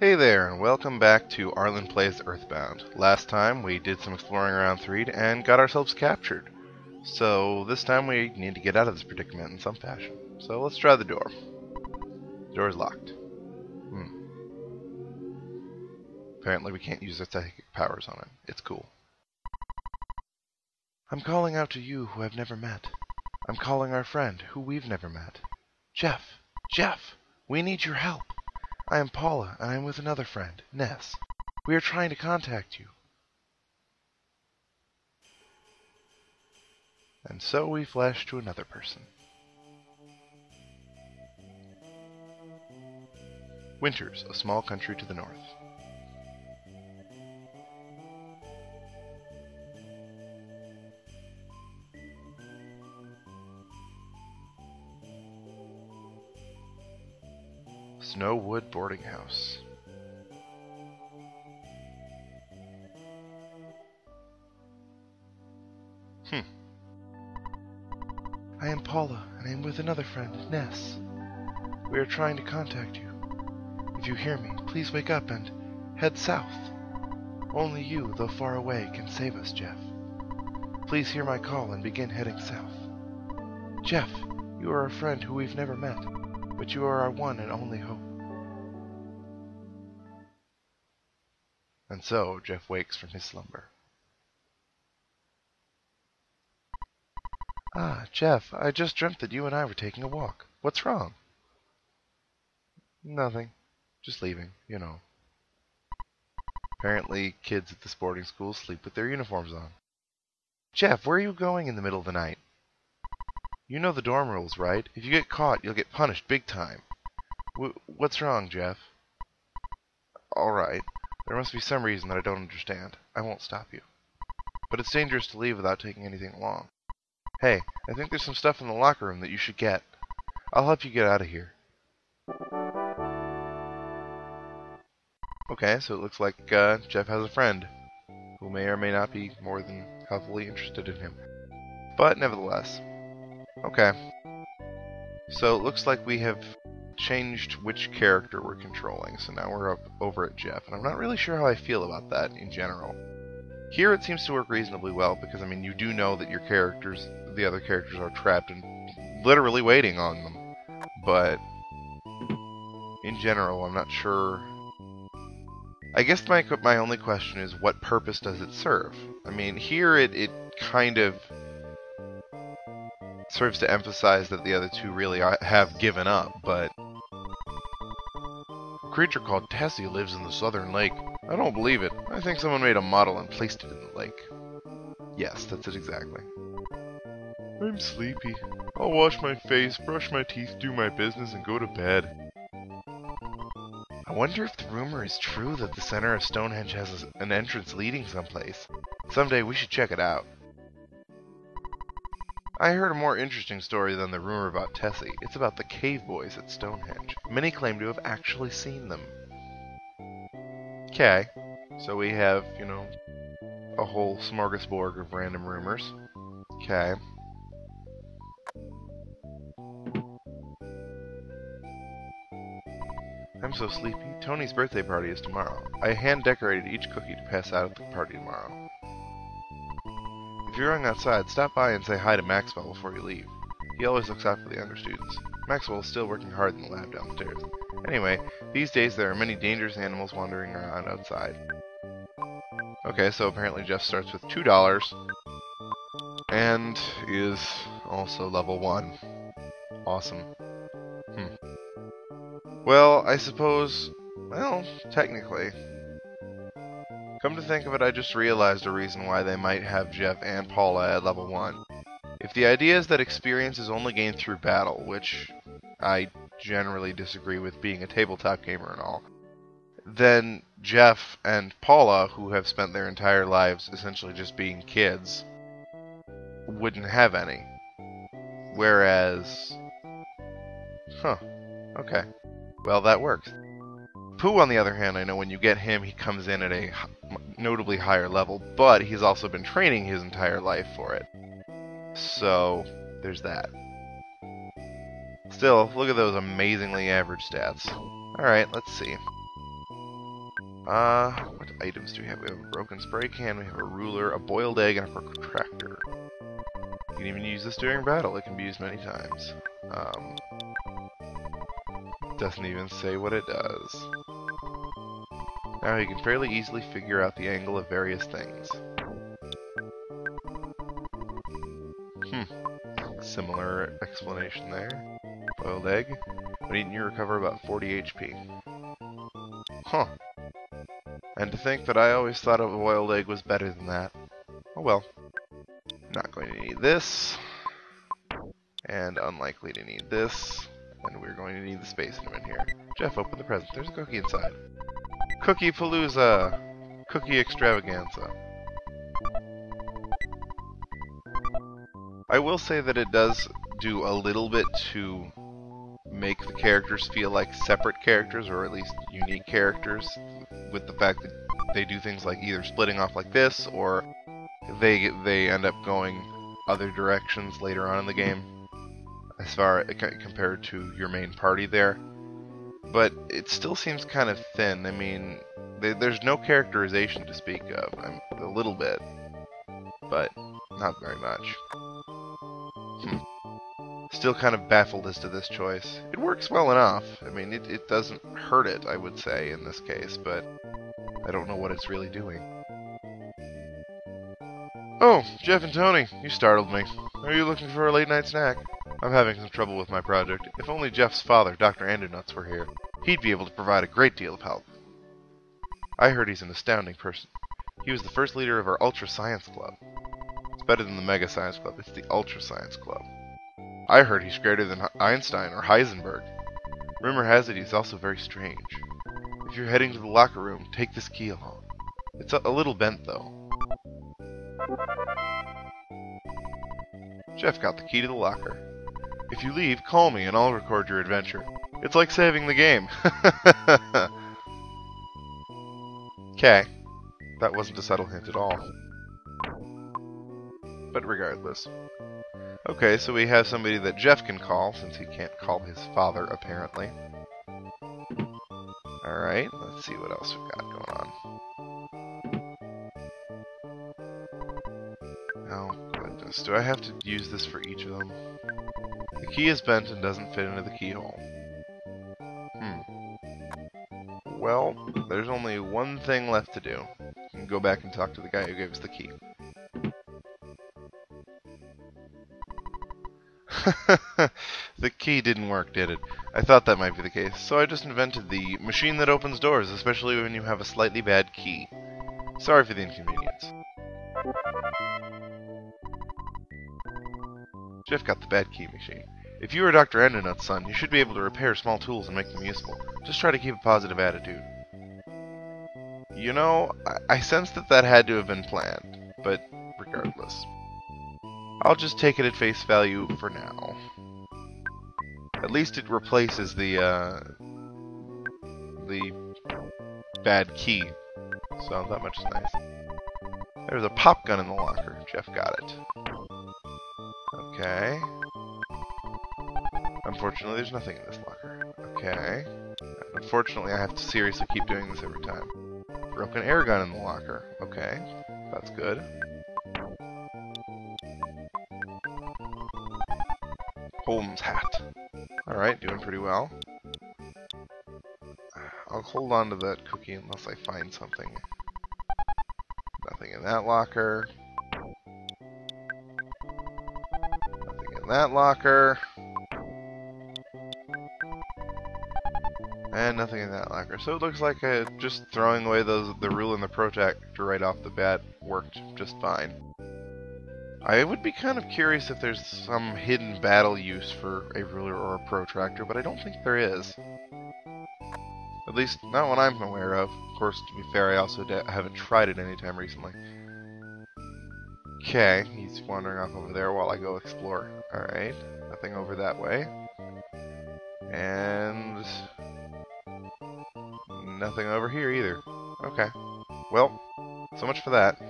Hey there, and welcome back to Arlin Plays EarthBound. Last time we did some exploring around Threed and got ourselves captured. So this time we need to get out of this predicament in some fashion. So let's try the door. The door is locked. Apparently we can't use our psychic powers on it. It's cool. I'm calling out to you who I've never met. I'm calling our friend who we've never met. Jeff! Jeff! We need your help! I am Paula, and I am with another friend, Ness. We are trying to contact you. And so we flash to another person. Winters, a small country to the north. Snowwood Boarding House. I am Paula, and I am with another friend, Ness. We are trying to contact you. If you hear me, please wake up and head south. Only you, though far away, can save us, Jeff. Please hear my call and begin heading south. Jeff, you are a friend who we've never met, but you are our one and only hope. And so Jeff wakes from his slumber. Ah, Jeff, I just dreamt that you and I were taking a walk. What's wrong? Nothing. Just leaving, you know. Apparently, kids at this boarding school sleep with their uniforms on. Jeff, where are you going in the middle of the night? You know the dorm rules, right? If you get caught, you'll get punished big time. What's wrong, Jeff? Alright. There must be some reason that I don't understand. I won't stop you. But it's dangerous to leave without taking anything along. Hey, I think there's some stuff in the locker room that you should get. I'll help you get out of here. Okay, so it looks like Jeff has a friend who may or may not be more than healthily interested in him. But nevertheless. Okay. So it looks like we have changed which character we're controlling. So now we're over at Jeff. And I'm not really sure how I feel about that in general. Here it seems to work reasonably well because, I mean, you do know that your characters, the other characters, are trapped and literally waiting on them. But in general, I'm not sure. I guess my only question is, what purpose does it serve? I mean, here it kind of serves to emphasize that the other two really have given up, but a creature called Tessie lives in the southern lake. I don't believe it. I think someone made a model and placed it in the lake. Yes, that's it exactly. I'm sleepy. I'll wash my face, brush my teeth, do my business, and go to bed. I wonder if the rumor is true that the center of Stonehenge has an entrance leading someplace. Someday we should check it out. I heard a more interesting story than the rumor about Tessie. It's about the cave boys at Stonehenge. Many claim to have actually seen them. Okay, so we have, you know, a whole smorgasbord of random rumors. Okay. I'm so sleepy. Tony's birthday party is tomorrow. I hand-decorated each cookie to pass out at the party tomorrow. If you're going outside, stop by and say hi to Maxwell before you leave. He always looks out for the younger students. Maxwell is still working hard in the lab downstairs. Anyway, these days there are many dangerous animals wandering around outside. Okay, so apparently Jeff starts with $2 and is also level 1. Awesome. Well, I suppose, well, technically. Come to think of it, I just realized a reason why they might have Jeff and Paula at level 1. If the idea is that experience is only gained through battle, which I generally disagree with being a tabletop gamer and all, then Jeff and Paula, who have spent their entire lives essentially just being kids, wouldn't have any. Whereas... Huh. Okay. Well, that works. Pooh, on the other hand, I know when you get him, he comes in at a notably higher level, but he's also been training his entire life for it. So, there's that. Still, look at those amazingly average stats. Alright, let's see. What items do we have? We have a broken spray can, we have a ruler, a boiled egg, and a protractor. You can even use this during battle. It can be used many times. Doesn't even say what it does. Now you can fairly easily figure out the angle of various things. Similar explanation there. Boiled egg. When eaten, you recover about 40 HP. Huh. And to think that I always thought a boiled egg was better than that. Oh well. Not going to need this. And unlikely to need this. And we're going to need the space in here. Jeff, open the present. There's a cookie inside. Cookie Palooza! Cookie Extravaganza. I will say that it does do a little bit to make the characters feel like separate characters, or at least unique characters, with the fact that they do things like either splitting off like this, or they end up going other directions later on in the game, as far compared to your main party there. But it still seems kind of thin. I mean, there's no characterization to speak of. A little bit, but not very much. Still kind of baffled as to this choice. It works well enough. I mean, it doesn't hurt it, I would say, in this case, but I don't know what it's really doing. Oh, Jeff and Tony, you startled me. Are you looking for a late-night snack? I'm having some trouble with my project. If only Jeff's father, Dr. Andernuts, were here, he'd be able to provide a great deal of help. I heard he's an astounding person. He was the first leader of our Ultra Science Club. It's better than the Mega Science Club, it's the Ultra Science Club. I heard he's greater than Einstein or Heisenberg. Rumor has it he's also very strange. If you're heading to the locker room, take this key along. It's a little bent, though. Jeff got the key to the locker. If you leave, call me and I'll record your adventure. It's like saving the game. Okay. That wasn't a subtle hint at all. But regardless. Okay, so we have somebody that Jeff can call, since he can't call his father, apparently. Alright, let's see what else we've got going on. Oh, goodness. Do I have to use this for each of them? The key is bent and doesn't fit into the keyhole. Well, there's only one thing left to do. We can go back and talk to the guy who gave us the key. The key didn't work, did it? I thought that might be the case, so I just invented the machine that opens doors, especially when you have a slightly bad key. Sorry for the inconvenience. Jeff got the bad key machine. If you are Dr. Endernut's son, you should be able to repair small tools and make them useful. Just try to keep a positive attitude. You know, I sense that had to have been planned, but regardless. I'll just take it at face value for now. At least it replaces the bad key, so that much is nice. There's a pop gun in the locker. Jeff got it. Okay. Unfortunately, there's nothing in this locker. Okay. Unfortunately, I have to seriously keep doing this every time. Broken air gun in the locker. Okay. That's good. Holmes hat. Alright, doing pretty well. I'll hold on to that cookie unless I find something. Nothing in that locker. Nothing in that locker. And nothing in that locker. So it looks like just throwing away the rule and the protractor right off the bat worked just fine. I would be kind of curious if there's some hidden battle use for a ruler or a protractor, but I don't think there is. At least, not what I'm aware of. Of course, to be fair, I also haven't tried it anytime recently. Okay, he's wandering off over there while I go explore. Alright, nothing over that way. And nothing over here either. Okay. Well, so much for that.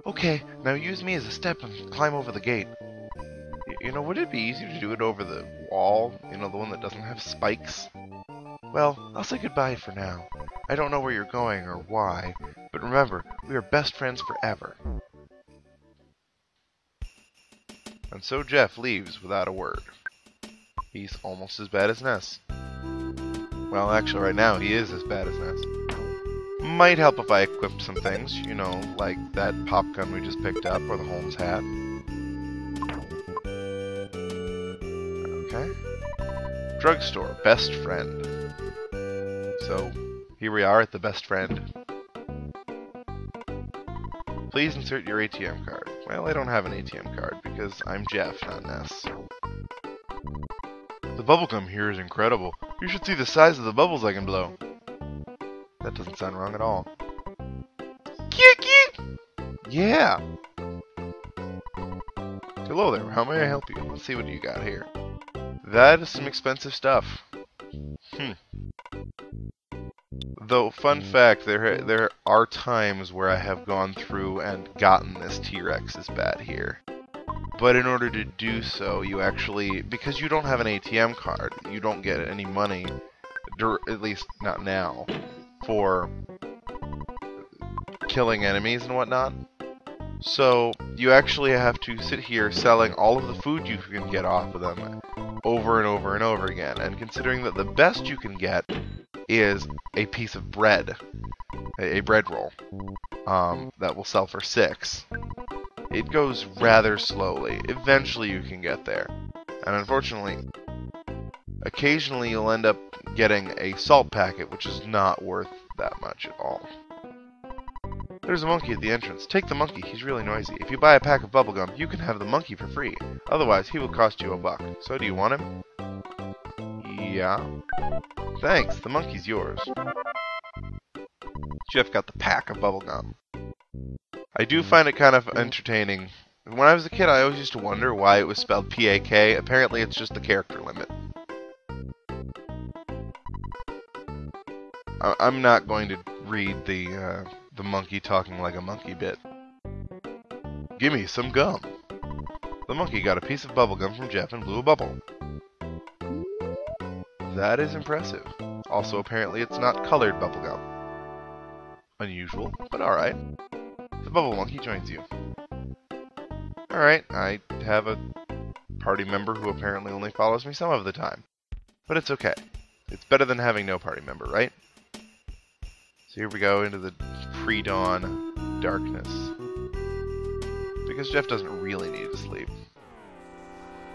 Okay, now use me as a step and climb over the gate. You know, would it be easier to do it over the wall? You know, the one that doesn't have spikes? Well, I'll say goodbye for now. I don't know where you're going or why, but remember, we are best friends forever. And so Jeff leaves without a word. He's almost as bad as Ness. Well, actually, right now, he is as bad as Ness. Might help if I equipped some things, you know, like that pop gun we just picked up, or the Holmes hat. Okay. Drugstore, best friend. So, here we are at the best friend. Please insert your ATM card. Well, I don't have an ATM card, because I'm Jeff, not Ness. The bubblegum here is incredible. You should see the size of the bubbles I can blow. That doesn't sound wrong at all. Cute, cute! Yeah! Hello there, how may I help you? Let's see what you got here. That is some expensive stuff. Though, fun fact, there are times where I have gone through and gotten this T-Rex's bat here. But in order to do so, you actually, because you don't have an ATM card, you don't get any money, at least not now, for killing enemies and whatnot. So, you actually have to sit here selling all of the food you can get off of them over and over and over again. And considering that the best you can get is a piece of bread, a bread roll, that will sell for 6. It goes rather slowly. Eventually you can get there. And unfortunately, occasionally you'll end up getting a salt packet, which is not worth that much at all. There's a monkey at the entrance. Take the monkey, he's really noisy. If you buy a pack of bubblegum, you can have the monkey for free. Otherwise, he will cost you $1. So do you want him? Yeah. Thanks, the monkey's yours. Jeff got the pack of bubblegum. I do find it kind of entertaining. When I was a kid, I always used to wonder why it was spelled P-A-K. Apparently, it's just the character limit. I'm not going to read the monkey talking like a monkey bit. Gimme some gum. The monkey got a piece of bubblegum from Jeff and blew a bubble. That is impressive. Also, apparently, it's not colored bubblegum. Unusual, but alright. The bubble monkey joins you. Alright, I have a party member who apparently only follows me some of the time. But it's okay. It's better than having no party member, right? So here we go into the pre-dawn darkness. Because Jeff doesn't really need to sleep.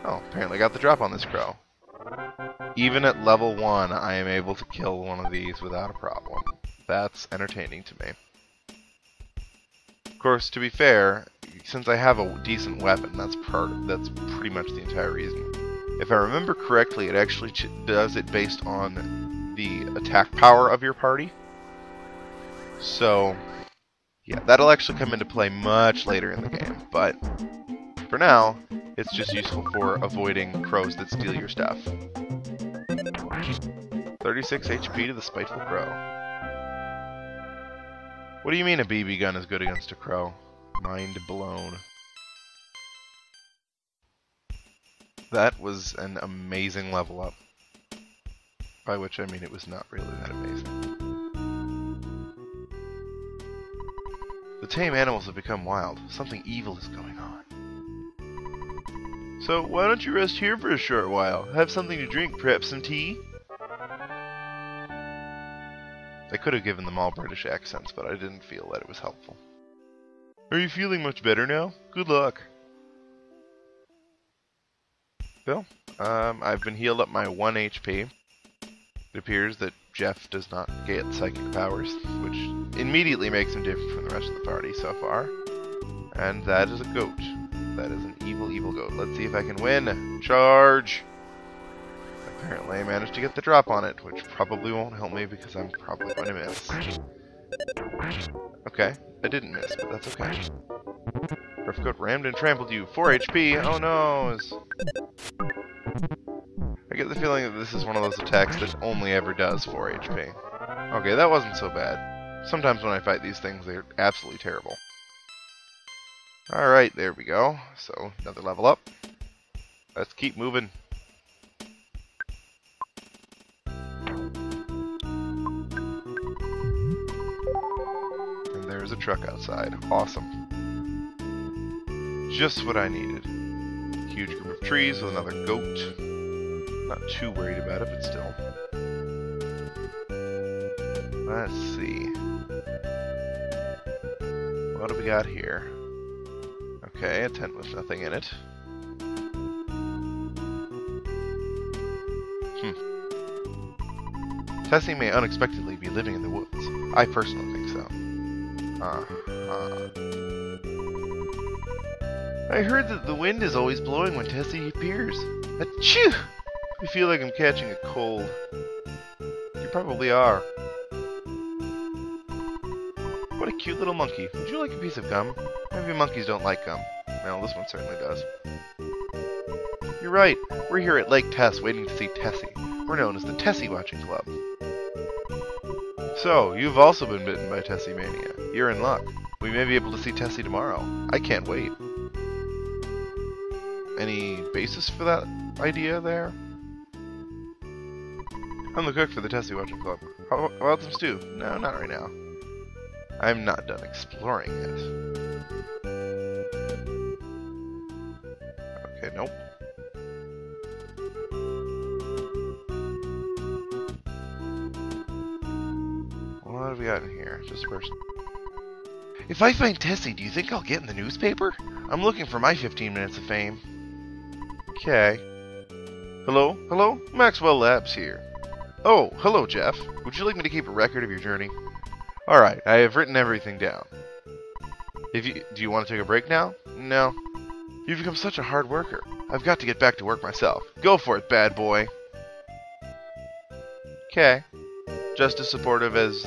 Oh, apparently got the drop on this crow. Even at level 1, I am able to kill one of these without a problem. That's entertaining to me. Of course, to be fair, since I have a decent weapon, that's pretty much the entire reason. If I remember correctly, it actually does it based on the attack power of your party. So, yeah, that'll actually come into play much later in the game, but for now, it's just useful for avoiding crows that steal your stuff. 36 HP to the spiteful crow. What do you mean a BB gun is good against a crow? Mind blown. That was an amazing level up. By which I mean it was not really that amazing. The tame animals have become wild. Something evil is going on. So, why don't you rest here for a short while? Have something to drink, perhaps some tea? I could have given them all British accents, but I didn't feel that it was helpful. Are you feeling much better now? Good luck. Well, I've been healed up my 1 HP. It appears that Jeff does not get psychic powers, which immediately makes him different from the rest of the party so far. And that is a goat. That is an evil, evil goat. Let's see if I can win. Charge! Apparently I managed to get the drop on it, which probably won't help me because I'm probably going to miss. Okay, I didn't miss, but that's okay. Rough goat rammed and trampled you. 4 HP! Oh no! I get the feeling that this is one of those attacks that only ever does 4 HP. Okay, that wasn't so bad. Sometimes when I fight these things, they're absolutely terrible. Alright, there we go. So, another level up. Let's keep moving. there's a truck outside. Awesome. Just what I needed. Huge group of trees with another goat. Not too worried about it, but still. Let's see. What do we got here? Okay, a tent with nothing in it. Tessie may unexpectedly be living in the woods. I personally think so. I heard that the wind is always blowing when Tessie appears. Achoo! I feel like I'm catching a cold. You probably are. What a cute little monkey. Would you like a piece of gum? Maybe monkeys don't like gum. Well, this one certainly does. You're right. We're here at Lake Tess waiting to see Tessie. We're known as the Tessie Watching Club. So, you've also been bitten by Tessie Mania. You're in luck. We may be able to see Tessie tomorrow. I can't wait. Any basis for that idea there? I'm the cook for the Tessie Watching Club. How about some stew? No, not right now. I'm not done exploring yet. Okay, nope. What have we got in here? Just a person. If I find Tessie, do you think I'll get in the newspaper? I'm looking for my 15 minutes of fame. Okay. Hello? Hello? Maxwell Labs here. Oh, hello, Jeff. Would you like me to keep a record of your journey? Alright, I have written everything down. Do you want to take a break now? No. You've become such a hard worker. I've got to get back to work myself. Go for it, bad boy. Okay. Just as supportive as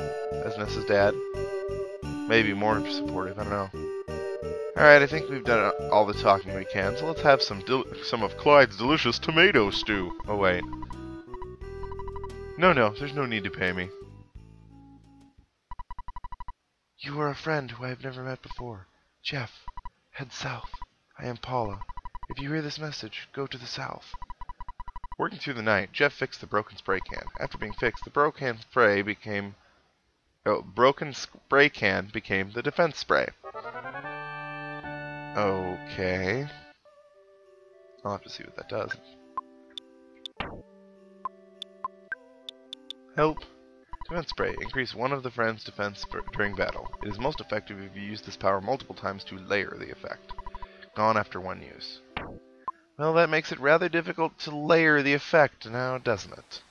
Nessa's dad. Maybe more supportive, I don't know. Alright, I think we've done all the talking we can, so let's have some of Clyde's delicious tomato stew. Oh, wait. No, there's no need to pay me. You are a friend who I have never met before. Jeff, head south. I am Paula. If you hear this message, go to the south. Working through the night, Jeff fixed the broken spray can. After being fixed, the broken spray can became the defense spray. Okay. I'll have to see what that does. Help. Defense spray. Increase one of the friend's defense during battle. It is most effective if you use this power multiple times to layer the effect. Gone after one use. Well, that makes it rather difficult to layer the effect now, doesn't it?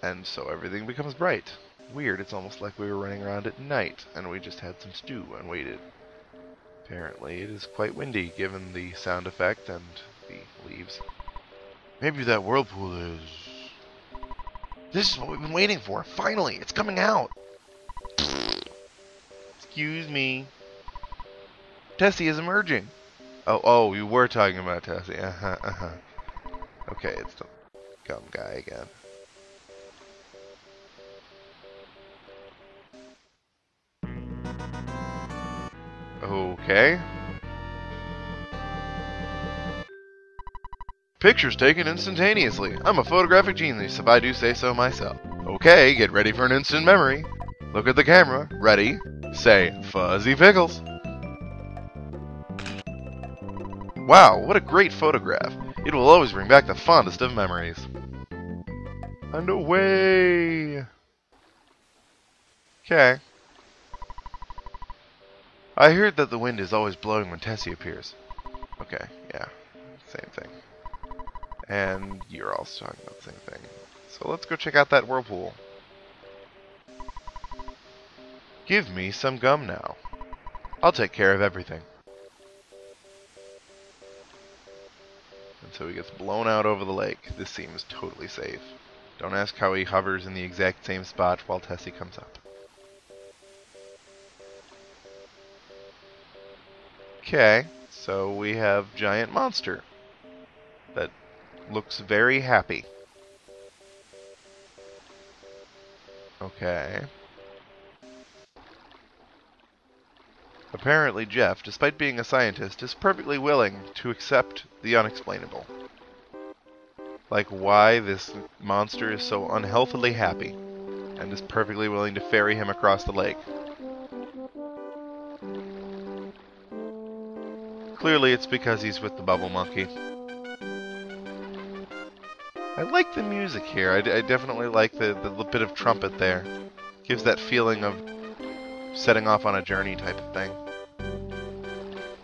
And so everything becomes bright. Weird, it's almost like we were running around at night, and we just had some stew and waited. Apparently it is quite windy, given the sound effect and the leaves. Maybe that whirlpool is... This is what we've been waiting for! Finally! It's coming out! Excuse me. Tessie is emerging! Oh, you were talking about Tessie. Okay, it's the gum guy again. Okay. Pictures taken instantaneously. I'm a photographic genius if I do say so myself. Okay, get ready for an instant memory. Look at the camera. Ready? Say, Fuzzy Pickles. Wow, what a great photograph. It will always bring back the fondest of memories. And away! Okay. I heard that the wind is always blowing when Tessie appears. Okay, yeah. Same thing. And you're also talking about the same thing. So let's go check out that whirlpool. Give me some gum now. I'll take care of everything. And so he gets blown out over the lake. This seems totally safe. Don't ask how he hovers in the exact same spot while Tessie comes up. Okay, so we have Giant Monster that looks very happy. Okay. Apparently Jeff, despite being a scientist, is perfectly willing to accept the unexplainable. Like why this monster is so unhealthily happy. and is perfectly willing to ferry him across the lake. Clearly it's because he's with the Bubble Monkey. I like the music here. I definitely like the bit of trumpet there. Gives that feeling of setting off on a journey type of thing.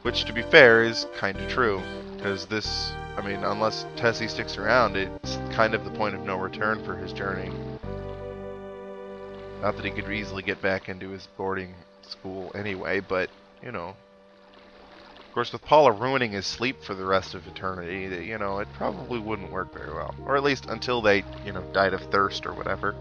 Which, to be fair, is kind of true. Because this, I mean, unless Tessie sticks around, it's kind of the point of no return for his journey. Not that he could easily get back into his boarding school anyway, but, you know. Of course, with Paula ruining his sleep for the rest of eternity, you know, it probably wouldn't work very well. Or at least until they, you know, died of thirst or whatever.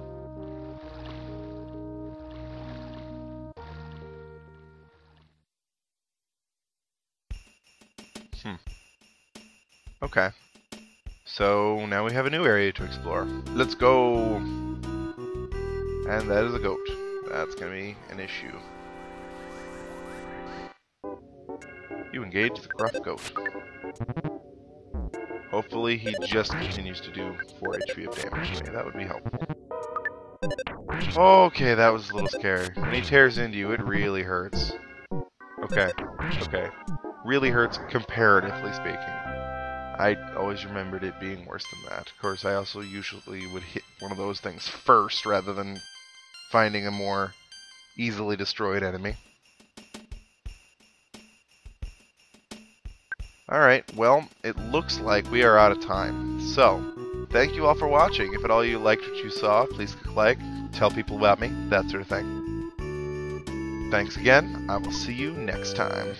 Okay. So, now we have a new area to explore. Let's go! And that is a goat. That's gonna be an issue. You engage the gruff goat. Hopefully he just continues to do 4 HP of damage to me. That would be helpful. Okay, that was a little scary. When he tears into you, it really hurts. Okay, okay. Really hurts comparatively speaking. I always remembered it being worse than that. Of course, I also usually would hit one of those things first rather than finding a more easily destroyed enemy. Alright, well, it looks like we are out of time. So, thank you all for watching. If at all you liked what you saw, please click like, tell people about me, that sort of thing. Thanks again. I will see you next time.